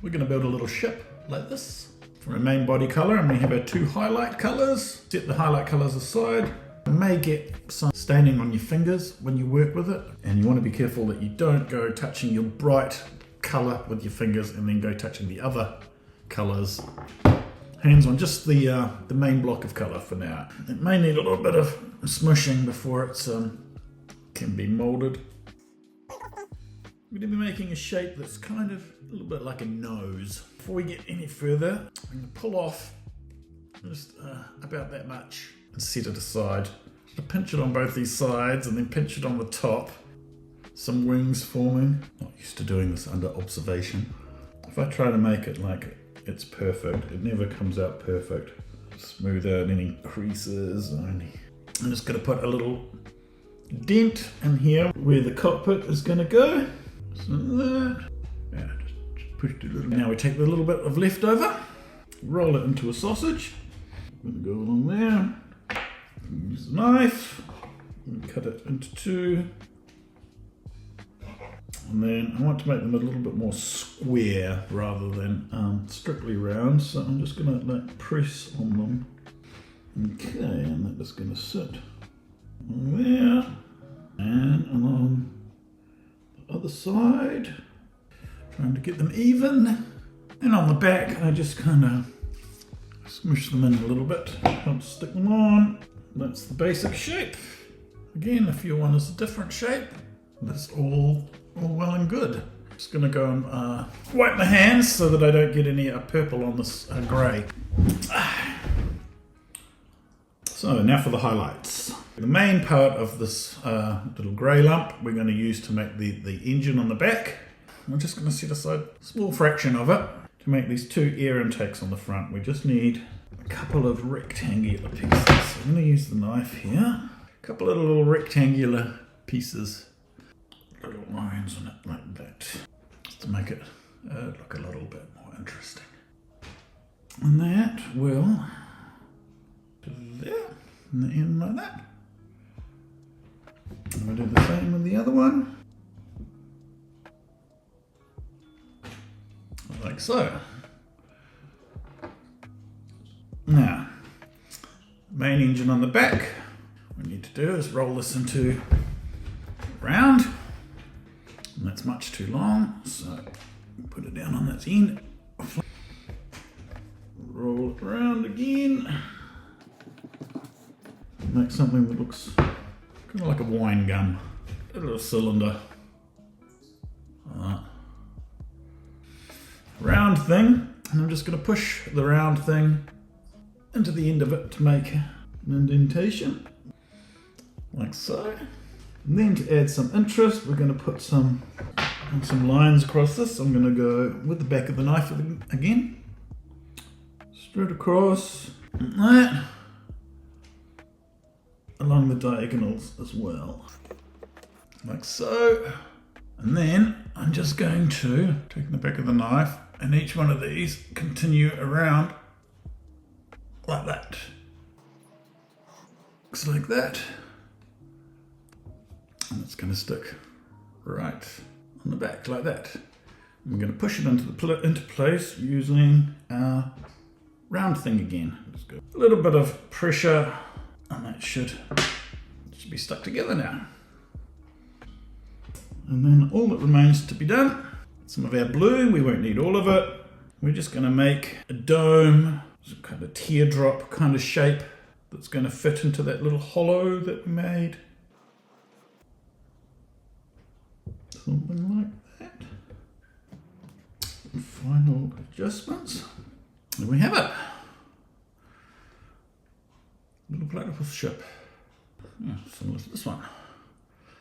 We're going to build a little ship like this for our main body color, and we have our two highlight colors. Set the highlight colors aside. You may get some staining on your fingers when you work with it, and you want to be careful that you don't go touching your bright color with your fingers and then go touching the other colors. Hands on just the main block of color for now. It may need a little bit of smushing before it can be molded. We're going to be making a shape that's kind of a little bit like a nose. Before we get any further, I'm going to pull off just about that much and set it aside. Just pinch it on both these sides and then pinch it on the top. Some wings forming. Not used to doing this under observation. If I try to make it like it's perfect, it never comes out perfect. Smooth out any creases or any. I'm just going to put a little dent in here where the cockpit is going to go. So that. Yeah, just push it a little. Now we take the little bit of leftover, roll it into a sausage. I'm going to go along there. Use a knife and cut it into two. And then I want to make them a little bit more square rather than strictly round. So I'm just going to like press on them. Okay, and that is going to sit there and along the other side, trying to get them even. And on the back, I just kind of smush them in a little bit, help stick them on. That's the basic shape. Again, if your one is a different shape, that's all well and good. Just gonna go and wipe my hands so that I don't get any purple on this grey. So now for the highlights. The main part of this little grey lump we're going to use to make the engine on the back. I'm just going to set aside a small fraction of it to make these two air intakes on the front. We just need a couple of rectangular pieces. So I'm going to use the knife here. A couple of little rectangular pieces. Little lines on it like that. Just to make it look a little bit more interesting. And that will do there. And the end like that. And we'll do the same with the other one. Like so. Now, main engine on the back. What we need to do is roll this into round. And that's much too long, so put it down on that end. Roll it around again. Make something that looks kind of like a wine gun. A little cylinder. Round thing, and I'm just going to push the round thing into the end of it to make an indentation. Like so. And then to add some interest, we're going to put some lines across this. I'm going to go with the back of the knife again. Straight across, like that. Along the diagonals as well. Like so. And then I'm just going to take the back of the knife and each one of these continue around like that. Looks like that. And it's going to stick right on the back like that. I'm going to push it into place using our round thing again. Just go a little bit of pressure and that should be stuck together now. And then all that remains to be done, some of our blue, we won't need all of it. We're just going to make a dome, some kind of teardrop kind of shape that's going to fit into that little hollow that we made. Something like that. And final adjustments. There we have it. Little platypus ship. Yeah, similar to this one.